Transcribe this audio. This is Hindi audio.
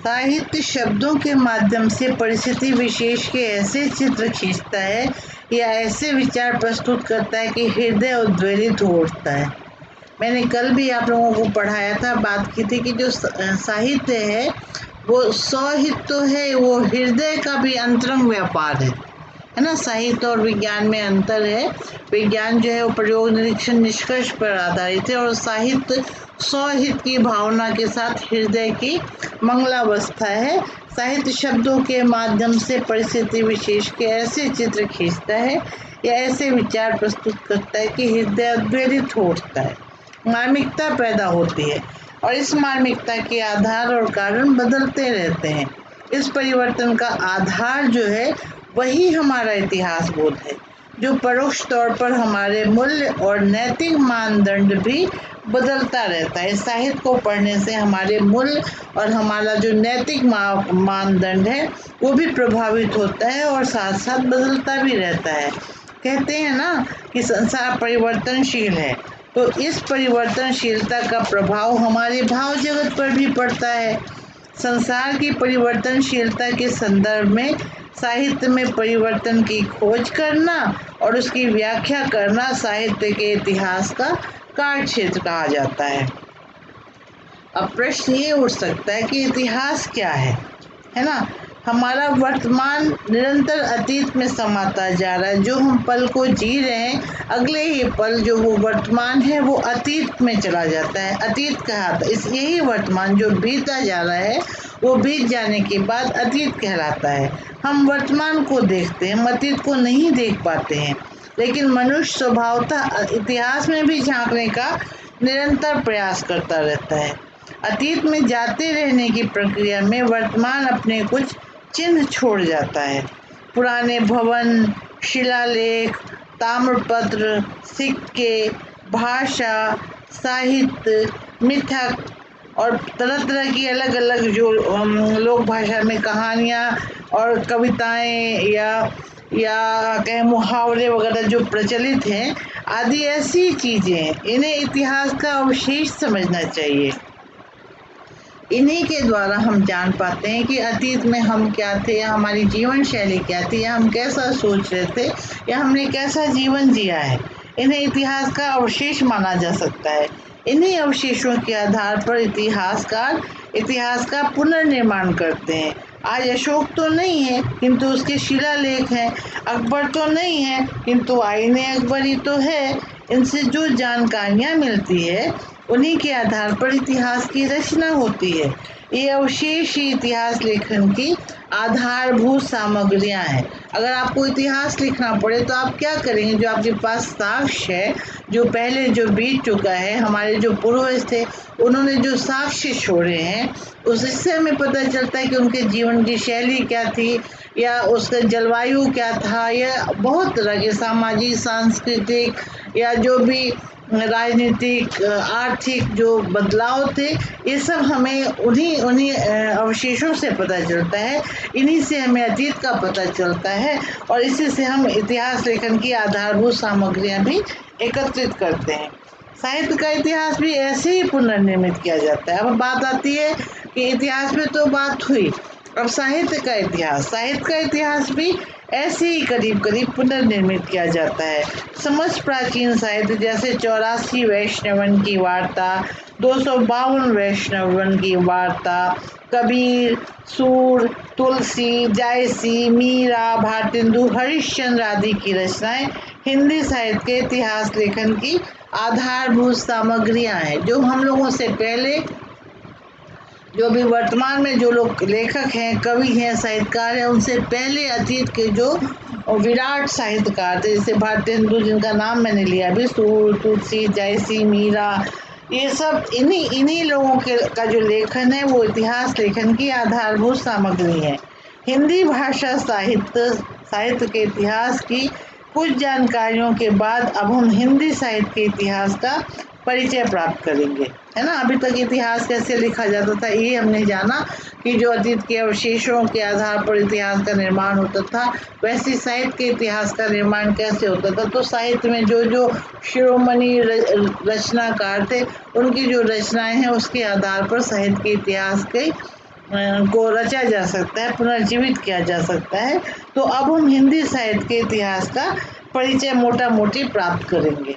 साहित्य शब्दों के माध्यम से परिस्थिति विशेष के ऐसे चित्र खींचता है या ऐसे विचार प्रस्तुत करता है कि हृदय उद्वेलित हो उठता है। मैंने कल भी आप लोगों को पढ़ाया था, बात की थी कि जो साहित्य है वो स्वहित तो है, वो हृदय का भी अंतरंग व्यापार है ना। साहित्य और विज्ञान में अंतर है। विज्ञान जो है वो प्रयोग निरीक्षण निष्कर्ष पर आधारित है और साहित्य स्वहित की भावना के साथ हृदय की मंगलावस्था है। साहित्य शब्दों के माध्यम से परिस्थिति विशेष के ऐसे चित्र खींचता है या ऐसे विचार प्रस्तुत करता है कि हृदय उद्वेलित हो उठता है, मार्मिकता पैदा होती है और इस मार्मिकता के आधार और कारण बदलते रहते हैं। इस परिवर्तन का आधार जो है वही हमारा इतिहास बोध है, जो परोक्ष तौर पर हमारे मूल्य और नैतिक मानदंड भी बदलता रहता है। साहित्य को पढ़ने से हमारे मूल्य और हमारा जो नैतिक मानदंड है वो भी प्रभावित होता है और साथ साथ बदलता भी रहता है। कहते हैं ना कि संसार परिवर्तनशील है, तो इस परिवर्तनशीलता का प्रभाव हमारे भाव जगत पर भी पड़ता है। संसार की परिवर्तनशीलता के संदर्भ में साहित्य में परिवर्तन की खोज करना और उसकी व्याख्या करना साहित्य के इतिहास का कार्यक्षेत्र कहा जाता है। अब प्रश्न ये उठ सकता है कि इतिहास क्या है ना। हमारा वर्तमान निरंतर अतीत में समाता जा रहा है। जो हम पल को जी रहे हैं, अगले ही पल जो वो वर्तमान है वो अतीत में चला जाता है। अतीत कहलाता है, यही वर्तमान जो बीता जा रहा है वो बीत जाने के बाद अतीत कहलाता है। हम वर्तमान को देखते हैं, हम अतीत को नहीं देख पाते हैं, लेकिन मनुष्य स्वभावतः इतिहास में भी झांकने का निरंतर प्रयास करता रहता है। अतीत में जाते रहने की प्रक्रिया में वर्तमान अपने कुछ चिन्ह छोड़ जाता है। पुराने भवन, शिलालेख, ताम्रपत्र, सिक्के, भाषा, साहित्य, मिथक और तरह तरह की अलग अलग जो लोक भाषा में कहानियाँ और कविताएं या कहें मुहावरे वगैरह जो प्रचलित हैं, आदि ऐसी चीज़ें हैं, इन्हें इतिहास का अवशेष समझना चाहिए। इन्हीं के द्वारा हम जान पाते हैं कि अतीत में हम क्या थे, या हमारी जीवन शैली क्या थी, या हम कैसा सोच रहे थे, या हमने कैसा जीवन जिया है। इन्हें इतिहास का अवशेष माना जा सकता है। इन्हीं अवशेषों के आधार पर इतिहासकार इतिहास का पुनर्निर्माण करते हैं। आज अशोक तो नहीं है किंतु उसके शिलालेख हैं, अकबर तो नहीं है किंतु आईने अकबरी तो है। इनसे जो जानकारियाँ मिलती है उन्हीं के आधार पर इतिहास की रचना होती है। ये अवशेष ही इतिहास लेखन की आधारभूत सामग्रियां हैं। अगर आपको इतिहास लिखना पड़े तो आप क्या करेंगे? जो आपके पास साक्ष्य है, जो पहले जो बीत चुका है, हमारे जो पूर्वज थे उन्होंने जो साक्ष्य छोड़े हैं, उससे हमें पता चलता है कि उनके जीवन की शैली क्या थी, या उसका जलवायु क्या था, या बहुत तरह के सामाजिक, सांस्कृतिक या जो भी राजनीतिक, आर्थिक जो बदलाव थे, ये सब हमें उन्हीं अवशेषों से पता चलता है। इन्हीं से हमें अतीत का पता चलता है और इसी से हम इतिहास लेखन की आधारभूत सामग्रियां भी एकत्रित करते हैं। साहित्य का इतिहास भी ऐसे ही पुनर्निर्मित किया जाता है। अब बात आती है कि इतिहास में तो बात हुई, अब साहित्य का इतिहास भी ऐसे ही करीब करीब पुनर्निर्मित किया जाता है। समस्त प्राचीन साहित्य जैसे 84 वैष्णवन की वार्ता, 252 वैष्णवन की वार्ता, कबीर, सूर, तुलसी, जायसी, मीरा, भारतेंदु, हरिश्चंद्र आदि की रचनाएं हिंदी साहित्य के इतिहास लेखन की आधारभूत सामग्रियां हैं। जो हम लोगों से पहले, जो भी वर्तमान में जो लोग लेखक हैं, कवि हैं, साहित्यकार हैं, उनसे पहले अतीत के जो विराट साहित्यकार थे, जैसे भारतेंदु जिनका नाम मैंने लिया अभी, सूर, तुलसी, जायसी, मीरा, ये सब इन्हीं लोगों के का जो लेखन है वो इतिहास लेखन की आधारभूत सामग्री है। हिंदी भाषा साहित्य के इतिहास की कुछ जानकारियों के बाद अब हम हिंदी साहित्य के इतिहास का परिचय प्राप्त करेंगे, है ना। अभी तक इतिहास कैसे लिखा जाता था ये हमने जाना कि जो अतीत के अवशेषों के आधार पर इतिहास का निर्माण होता था, वैसे साहित्य के इतिहास का निर्माण कैसे होता था। तो साहित्य में जो शिरोमणि रचनाकार थे, उनकी जो रचनाएं हैं उसके आधार पर साहित्य के इतिहास के को रचा जा सकता है, पुनर्जीवित किया जा सकता है। तो अब हम हिंदी साहित्य के इतिहास का परिचय मोटा मोटी प्राप्त करेंगे।